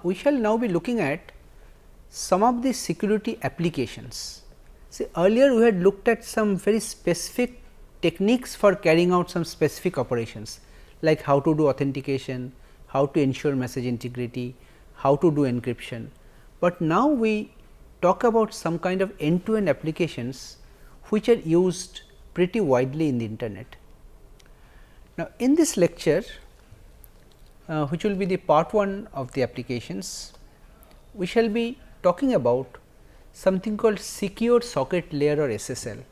we shall now be looking at some of the security applications. See, earlier we had looked at some very specific techniques for carrying out some specific operations, like how to do authentication, how to ensure message integrity, how to do encryption. But now we talk about some kind of end to end applications which are used pretty widely in the internet. Now, in this lecture, which will be the part 1 of the applications, we shall be talking about something called secure socket layer or SSL,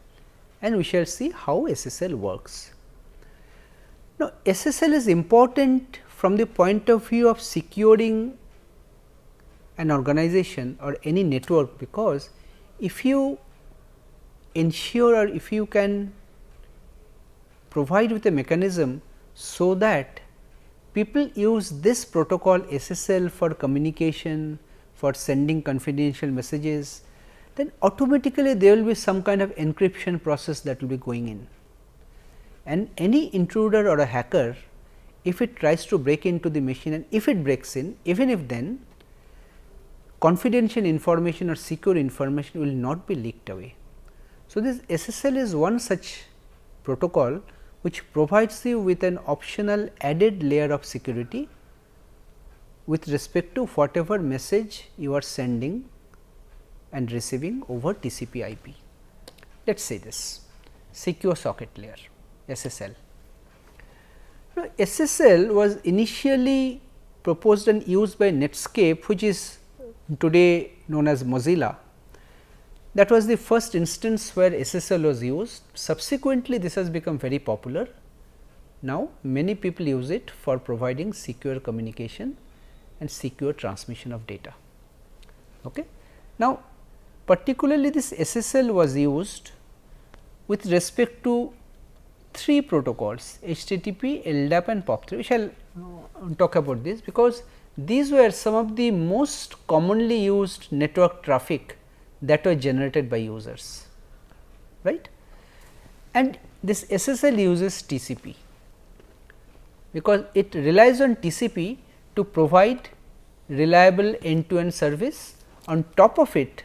and we shall see how SSL works. Now, SSL is important from the point of view of securing an organization or any network, because if you ensure or if you can provide with a mechanism so that people use this protocol SSL for communication, for sending confidential messages, then automatically there will be some kind of encryption process that will be going in. And any intruder or a hacker, if it tries to break into the machine and if it breaks in, even if then confidential information or secure information will not be leaked away. So, this SSL is one such protocol which provides you with an optional added layer of security with respect to whatever message you are sending and receiving over TCP IP. Let us say this secure socket layer SSL. Now, SSL was initially proposed and used by Netscape, which is today known as Mozilla. That was the first instance where SSL was used. Subsequently, this has become very popular. Now, many people use it for providing secure communication and secure transmission of data. Okay. Now, particularly this SSL was used with respect to 3 protocols HTTP, LDAP and POP3. We shall talk about this, because these were some of the most commonly used network traffic that were generated by users, right. And this SSL uses TCP, because it relies on TCP to provide reliable end to end service. On top of it,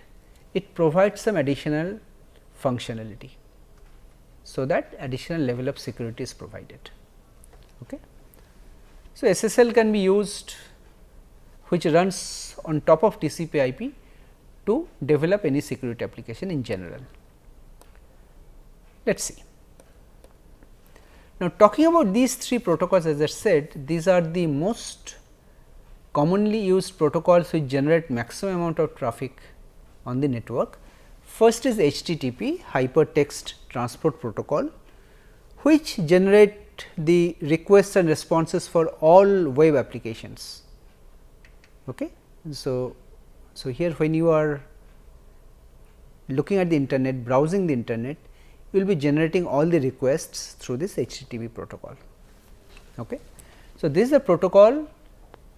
it provides some additional functionality, so that additional level of security is provided. Okay. So, SSL can be used, which runs on top of TCP IP to develop any security application in general. Let us see. Now, talking about these 3 protocols, as I said, these are the most commonly used protocols which generate maximum amount of traffic on the network. First is HTTP, Hypertext Transport Protocol, which generate the requests and responses for all web applications. Okay. So, here when you are looking at the internet, browsing the internet, you will be generating all the requests through this HTTP protocol. Okay. So, this is a protocol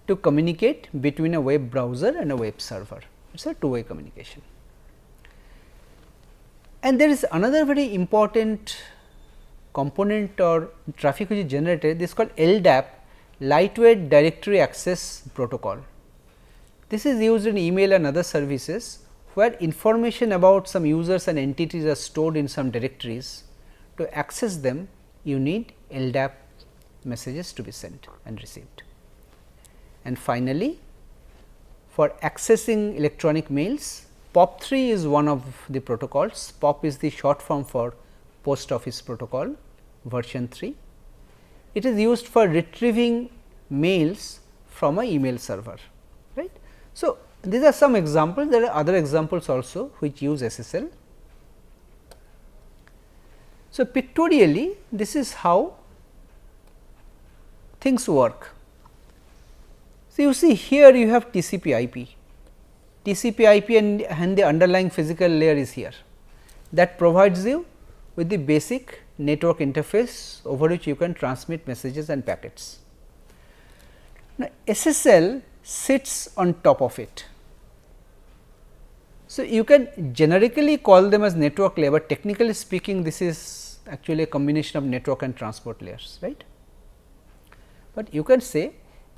to communicate between a web browser and a web server. It is a two-way communication. And there is another very important component or traffic which is generated, this is called LDAP, Lightweight Directory Access Protocol. This is used in email and other services, where information about some users and entities are stored in some directories. To access them, you need LDAP messages to be sent and received. And finally, for accessing electronic mails, POP3 is one of the protocols. POP is the short form for Post Office Protocol version 3. It is used for retrieving mails from a email server, right. So, these are some examples, there are other examples also which use SSL. So, pictorially this is how things work. So, you see here you have TCP IP, and the underlying physical layer is here, that provides you with the basic network interface over which you can transmit messages and packets. Now, SSL sits on top of it. So, you can generically call them as network layer, but technically speaking this is actually a combination of network and transport layers, right. But you can say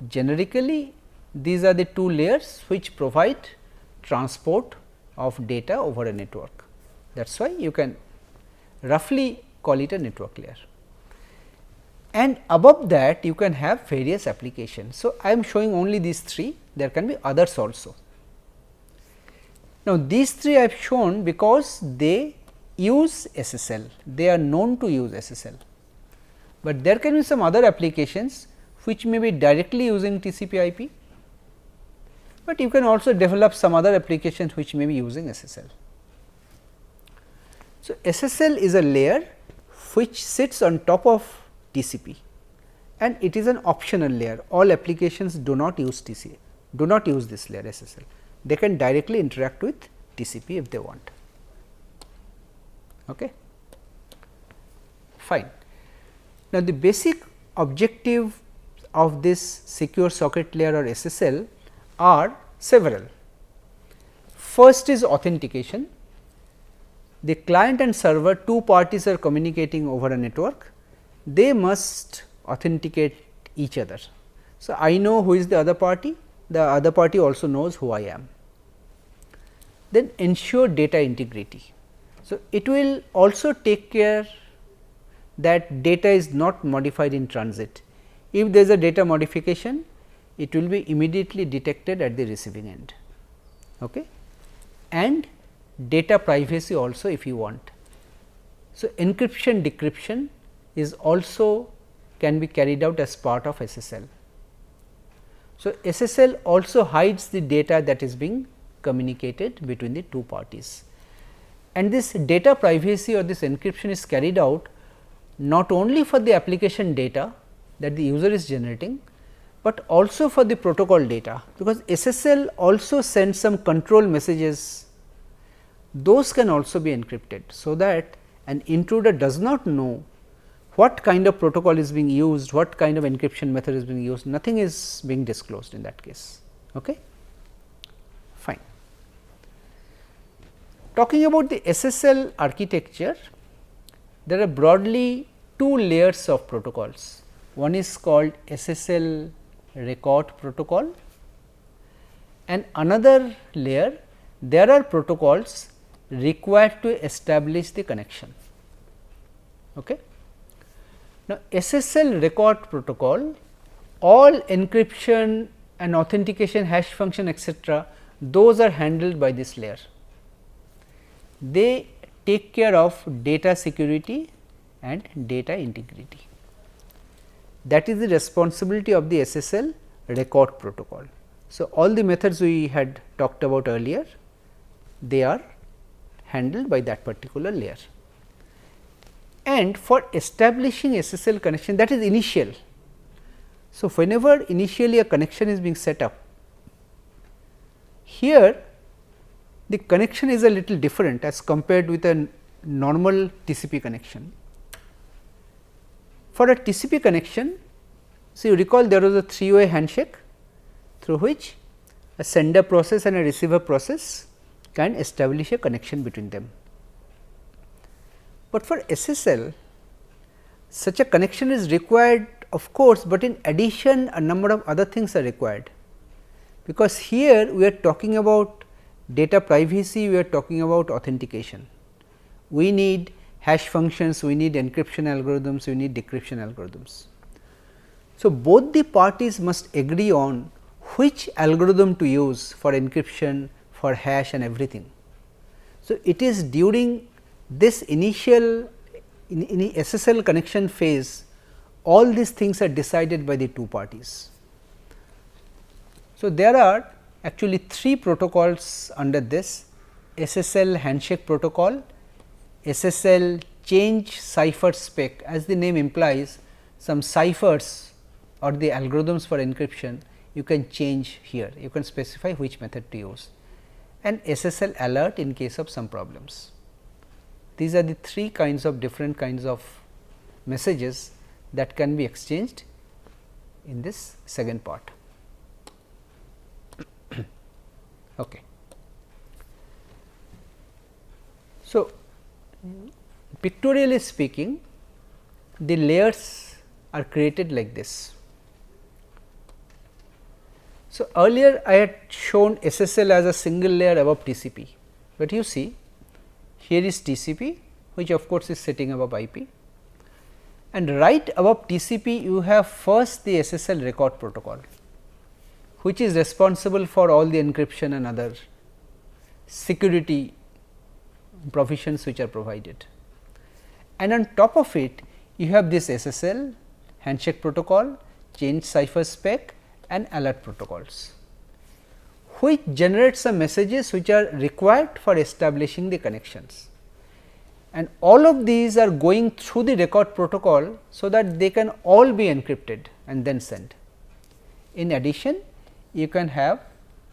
generically these are the two layers which provide transport of data over a network. That is why you can roughly call it a network layer. And above that you can have various applications. So, I am showing only these three, there can be others also. Now, these three I have shown because they use SSL, they are known to use SSL, but there can be some other applications which may be directly using TCP IP, but you can also develop some other applications which may be using SSL. So, SSL is a layer which sits on top of TCP and it is an optional layer. All applications do not use TCP, do not use this layer SSL. They can directly interact with TCP if they want. Okay. Fine. Now, the basic objective of this secure socket layer or SSL are several. First is authentication. The client and server, two parties are communicating over a network, they must authenticate each other. So, I know who is the other party, the other party also knows who I am. Then ensure data integrity. So, it will also take care that data is not modified in transit. If there is a data modification, it will be immediately detected at the receiving end. Okay. And data privacy also if you want. So, encryption decryption is also can be carried out as part of SSL. So, SSL also hides the data that is being communicated between the two parties, and this data privacy or this encryption is carried out not only for the application data that the user is generating, but also for the protocol data, because SSL also sends some control messages, those can also be encrypted. So, that an intruder does not know what kind of protocol is being used, what kind of encryption method is being used, nothing is being disclosed in that case. Okay? Fine. Talking about the SSL architecture, there are broadly two layers of protocols. One is called SSL record protocol, and another layer there are protocols required to establish the connection. Okay. Now, SSL record protocol, all encryption and authentication hash function etcetera, those are handled by this layer. They take care of data security and data integrity. That is the responsibility of the SSL record protocol. So, all the methods we had talked about earlier, they are handled by that particular layer. And for establishing SSL connection, that is initial. So, whenever initially a connection is being set up, here the connection is a little different as compared with a normal TCP connection. For a TCP connection, so you recall there was a three-way handshake through which a sender process and a receiver process can establish a connection between them. But for SSL, such a connection is required of course, but in addition a number of other things are required, because here we are talking about data privacy, we are talking about authentication. We need hash functions, we need encryption algorithms, we need decryption algorithms. So, both the parties must agree on which algorithm to use for encryption, for hash and everything. So, it is during this initial in SSL connection phase, all these things are decided by the two parties. So, there are actually three protocols under this: SSL handshake protocol, SSL change cipher spec, as the name implies, some ciphers or the algorithms for encryption you can change here, you can specify which method to use, and SSL alert in case of some problems. These are the three kinds of different kinds of messages that can be exchanged in this second part. Okay. So, pictorially speaking, the layers are created like this. So, earlier I had shown SSL as a single layer above TCP, but you see here is TCP, which of course is sitting above IP, and right above TCP you have first the SSL record protocol, which is responsible for all the encryption and other security provisions which are provided. And on top of it you have this SSL, handshake protocol, change cipher spec and alert protocols, which generate some messages which are required for establishing the connections. And all of these are going through the record protocol, so that they can all be encrypted and then sent. In addition, you can have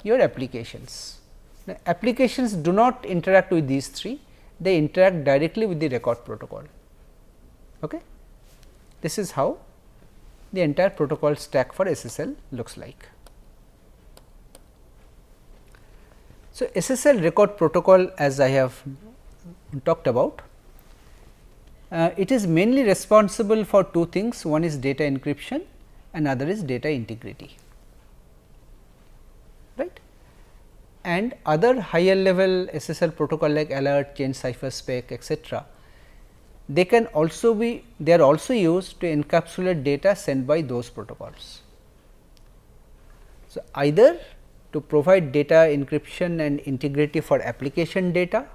your applications. Now, applications do not interact with these three, they interact directly with the record protocol. Okay? This is how the entire protocol stack for SSL looks like. So, SSL record protocol, as I have talked about, it is mainly responsible for two things. One is data encryption and other is data integrity, right. And other higher level SSL protocol like alert, change cipher spec, etc., they can also be, they are also used to encapsulate data sent by those protocols. So, either to provide data encryption and integrity for application data,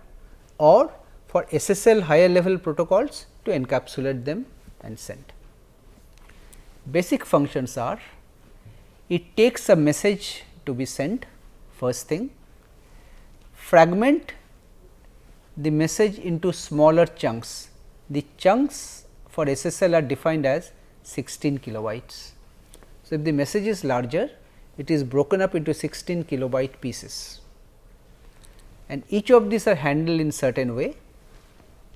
or for SSL higher level protocols to encapsulate them and send. Basic functions are, it takes a message to be sent, first thing, fragment the message into smaller chunks. The chunks for SSL are defined as 16 kilobytes. So, if the message is larger, it is broken up into 16 kilobyte pieces, and each of these are handled in certain way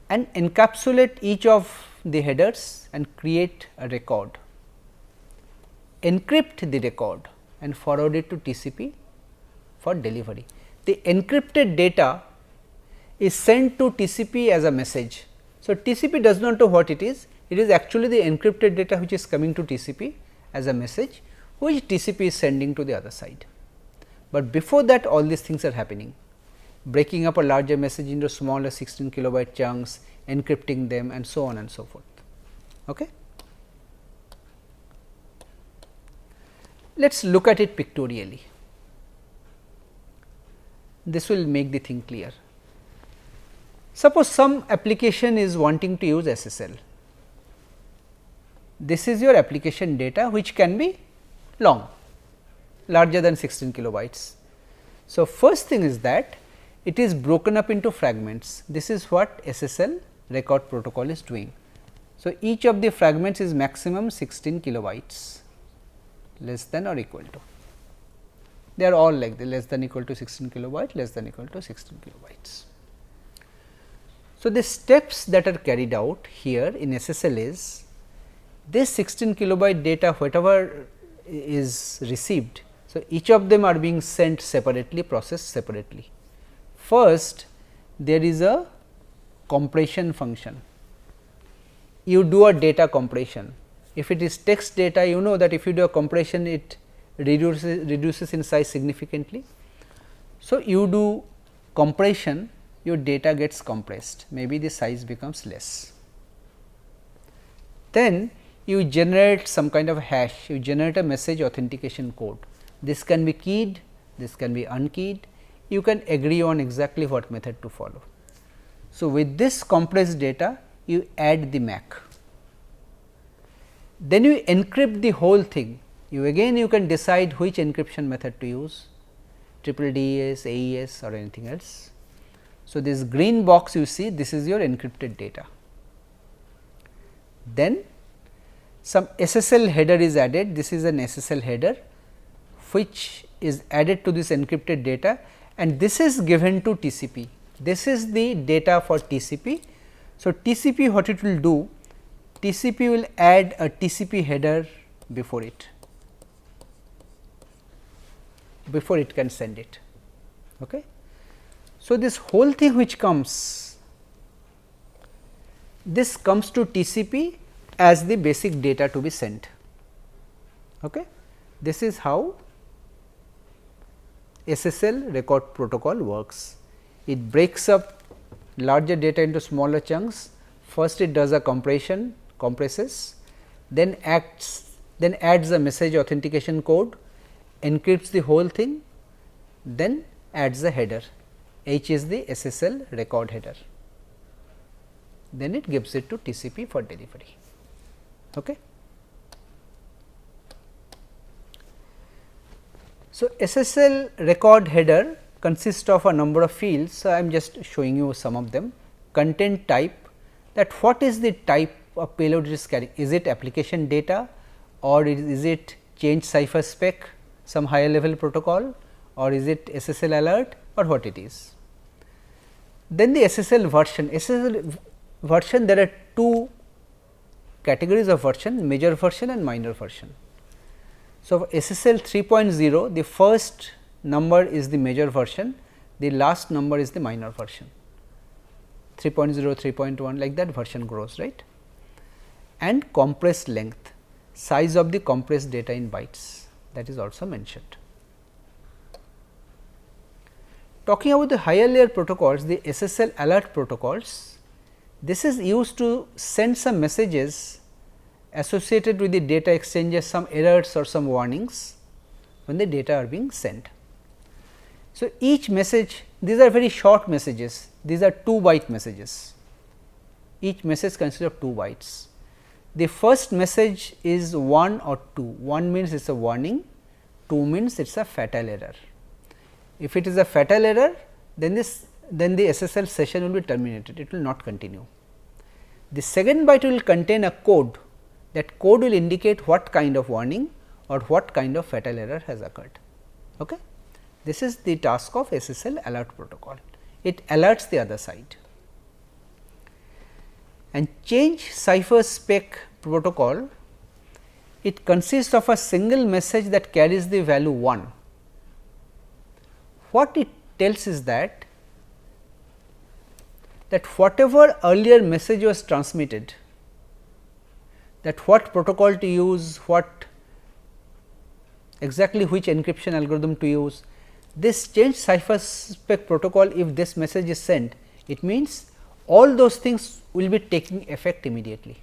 and encapsulate each of the headers and create a record, encrypt the record and forward it to TCP for delivery. The encrypted data is sent to TCP as a message. So, TCP does not know what it is actually the encrypted data which is coming to TCP as a message, which TCP is sending to the other side. But before that, all these things are happening, breaking up a larger message into smaller 16 kilobyte chunks, encrypting them and so on and so forth. Okay. Let us look at it pictorially. This will make the thing clear. Suppose some application is wanting to use SSL. This is your application data, which can be long, larger than 16 kilobytes. So, first thing is that it is broken up into fragments. This is what SSL record protocol is doing. So, each of the fragments is maximum 16 kilobytes, less than or equal to. They are all like the less than equal to 16 kilobyte, less than equal to 16 kilobytes. So, the steps that are carried out here in SSL is this 16 kilobyte data, whatever is received. So, each of them are being sent separately, processed separately. First, there is a compression function. You do a data compression. If it is text data, you know that if you do a compression, it reduces in size significantly. So, you do compression, your data gets compressed, maybe the size becomes less. Then you generate some kind of hash, you generate a message authentication code. This can be keyed, this can be unkeyed, you can agree on exactly what method to follow. So, with this compressed data, you add the MAC. Then you encrypt the whole thing. You can decide which encryption method to use, DDoS, AES or anything else. So, this green box you see, this is your encrypted data. Then some SSL header is added. This is an SSL header which is added to this encrypted data, and this is given to TCP. This is the data for TCP. So, TCP what it will do? TCP will add a TCP header before it can send it. Okay. So, this whole thing which comes, this comes to TCP as the basic data to be sent. Okay. This is how SSL record protocol works. It breaks up larger data into smaller chunks. First it does a compresses, then adds a message authentication code, encrypts the whole thing, then adds the header. H is the SSL record header. Then it gives it to TCP for delivery. Okay. So, SSL record header consists of a number of fields. So, I am just showing you some of them. Content type, that what is the type of payload it is carrying, is it application data or is it change cipher spec, some higher level protocol, or is it SSL alert or what it is. Then the SSL version, there are two categories of version, major version and minor version. So, SSL 3.0, the first number is the major version, the last number is the minor version, 3.0, 3.1, like that version grows, right. And compressed length, size of the compressed data in bytes, that is also mentioned. Talking about the higher layer protocols, the SSL alert protocols, this is used to send some messages associated with the data exchanges, some errors or some warnings when the data are being sent. So, each message, these are very short messages, these are 2 byte messages, each message consists of 2 bytes. The first message is 1 or 2, 1 means it is a warning, 2 means it is a fatal error. If it is a fatal error, then the SSL session will be terminated, it will not continue. The second byte will contain a code, that code will indicate what kind of warning or what kind of fatal error has occurred. Okay? This is the task of SSL alert protocol, it alerts the other side. And change cipher spec protocol, it consists of a single message that carries the value 1. What it tells is that whatever earlier message was transmitted, that what protocol to use, what exactly which encryption algorithm to use, this change cipher spec protocol, if this message is sent, it means all those things will be taking effect immediately.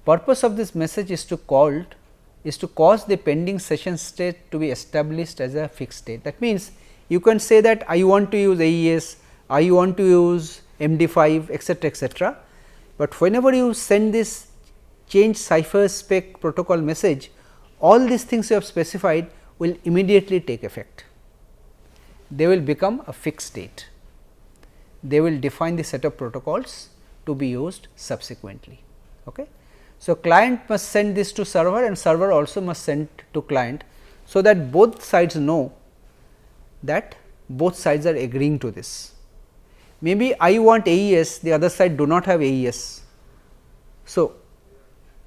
Purpose of this message is to cause the pending session state to be established as a fixed state. That means, you can say that I want to use AES, I want to use MD5, etc., but whenever you send this change cipher spec protocol message, all these things you have specified will immediately take effect. They will become a fixed state. They will define the set of protocols to be used subsequently. Okay? So, client must send this to server and server also must send to client. So, that both sides know that both sides are agreeing to this. Maybe I want AES, the other side do not have AES. So,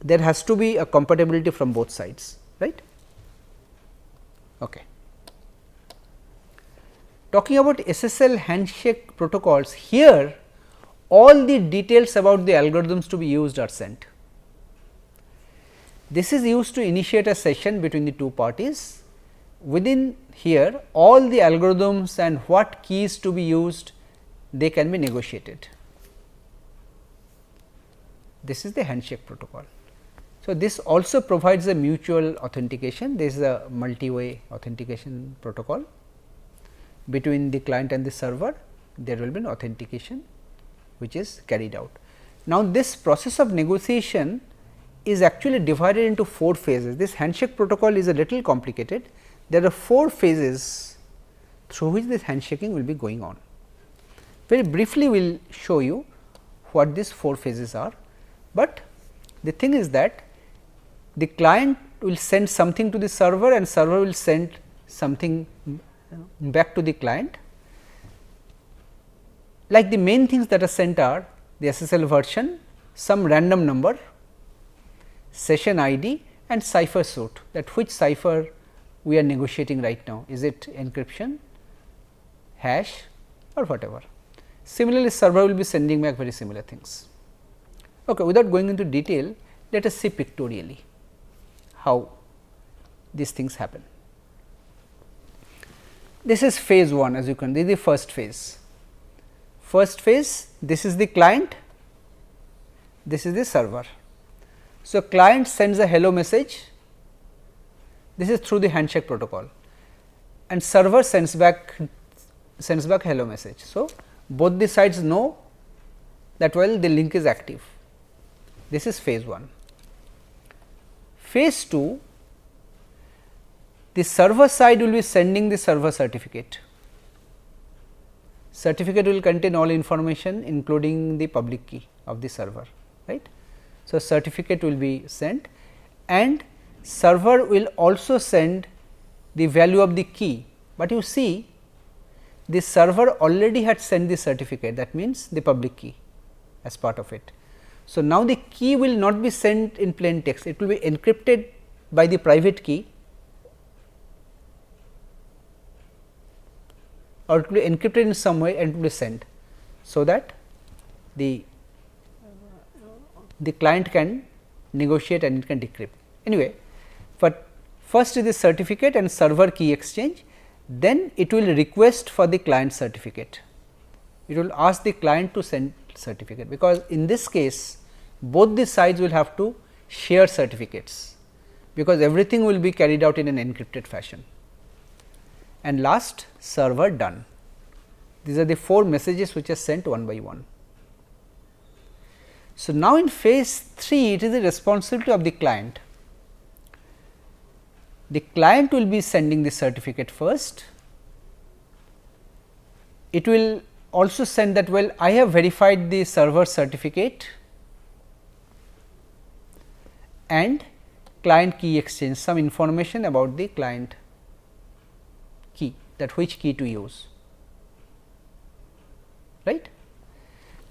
there has to be a compatibility from both sides, right. Okay. Talking about SSL handshake protocols, here all the details about the algorithms to be used are sent. This is used to initiate a session between the two parties. Within here, all the algorithms and what keys to be used, they can be negotiated. This is the handshake protocol. So, this also provides a mutual authentication. This is a multi-way authentication protocol between the client and the server. There will be an authentication which is carried out. Now, this process of negotiation is actually divided into 4 phases. This handshake protocol is a little complicated. There are 4 phases through which this handshaking will be going on. Very briefly, we will show you what these 4 phases are, but the thing is that the client will send something to the server and server will send something back to the client. Like the main things that are sent are the SSL version, some random number, session ID and cipher suit, that which cipher we are negotiating right now, is it encryption, hash or whatever. Similarly, server will be sending back very similar things. Okay, without going into detail, let us see pictorially how these things happen. This is phase 1, as you can, this is the first phase. First phase, this is the client, this is the server. So, client sends a hello message, this is through the handshake protocol, and server sends back hello message. So, both the sides know that well the link is active. This is phase 1. Phase 2, the server side will be sending the server certificate. Certificate will contain all information including the public key of the server, right. So, certificate will be sent and server will also send the value of the key, but you see the server already had sent the certificate, that means the public key as part of it. So, now the key will not be sent in plain text, it will be encrypted by the private key or it will be encrypted in some way and it will be sent. So, that the client can negotiate and it can decrypt. Anyway, but first is the certificate and server key exchange, then it will request for the client certificate. It will ask the client to send certificate, because in this case both the sides will have to share certificates, because everything will be carried out in an encrypted fashion. And last, server done. These are the 4 messages which are sent one by one. So, now in phase 3 it is the responsibility of the client. The client will be sending the certificate first. It will also send that well I have verified the server certificate and client key exchange, some information about the client key, that which key to use, right.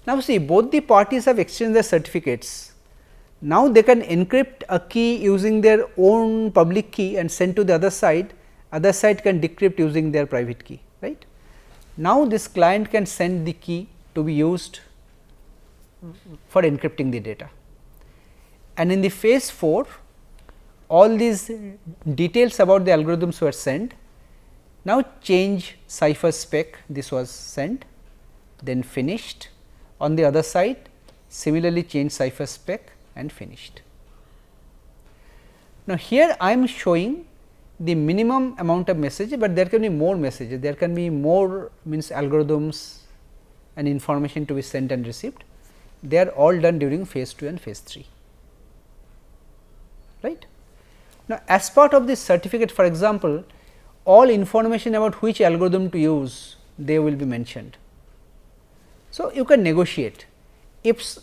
Now, see both the parties have exchanged their certificates. Now, they can encrypt a key using their own public key and send to the other side can decrypt using their private key, right. Now, this client can send the key to be used for encrypting the data, and in the phase 4 all these details about the algorithms were sent. Now, change cipher spec, this was sent, then finished. On the other side similarly change cipher spec and finished. Now, here I am showing the minimum amount of messages, but there can be more messages, there can be more means algorithms and information to be sent and received. They are all done during phase 2 and phase 3, right. Now, as part of this certificate, for example, all information about which algorithm to use, they will be mentioned. So, you can negotiate. If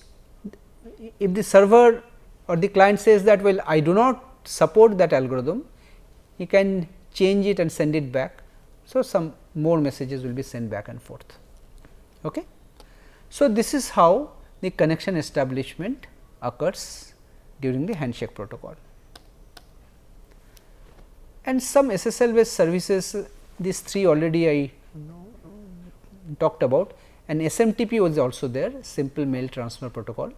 the server or the client says that well I do not support that algorithm, he can change it and send it back. So, some more messages will be sent back and forth. Okay. So, this is how the connection establishment occurs during the handshake protocol. And some SSL based services, these 3 already I talked about, and SMTP was also there, simple mail transfer protocol,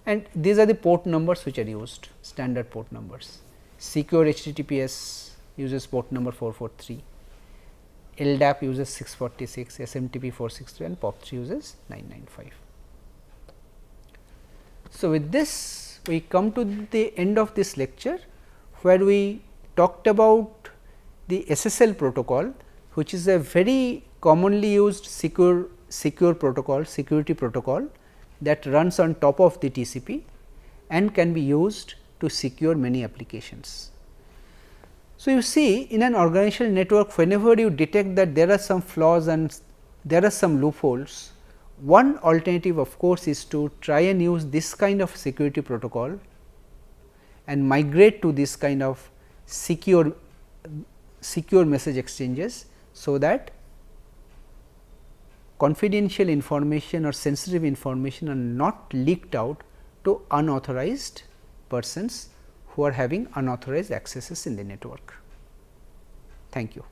and these are the port numbers which are used, standard port numbers. Secure HTTPS uses port number 443, LDAP uses 646, SMTP 463 and POP3 uses 995. So, with this we come to the end of this lecture, where we talked about the SSL protocol, which is a very commonly used secure protocol, security protocol that runs on top of the TCP and can be used to secure many applications. So, you see in an organizational network, whenever you detect that there are some flaws and there are some loopholes, one alternative of course is to try and use this kind of security protocol and migrate to this kind of secure message exchanges, so that confidential information or sensitive information are not leaked out to unauthorized persons who are having unauthorized accesses in the network. Thank you.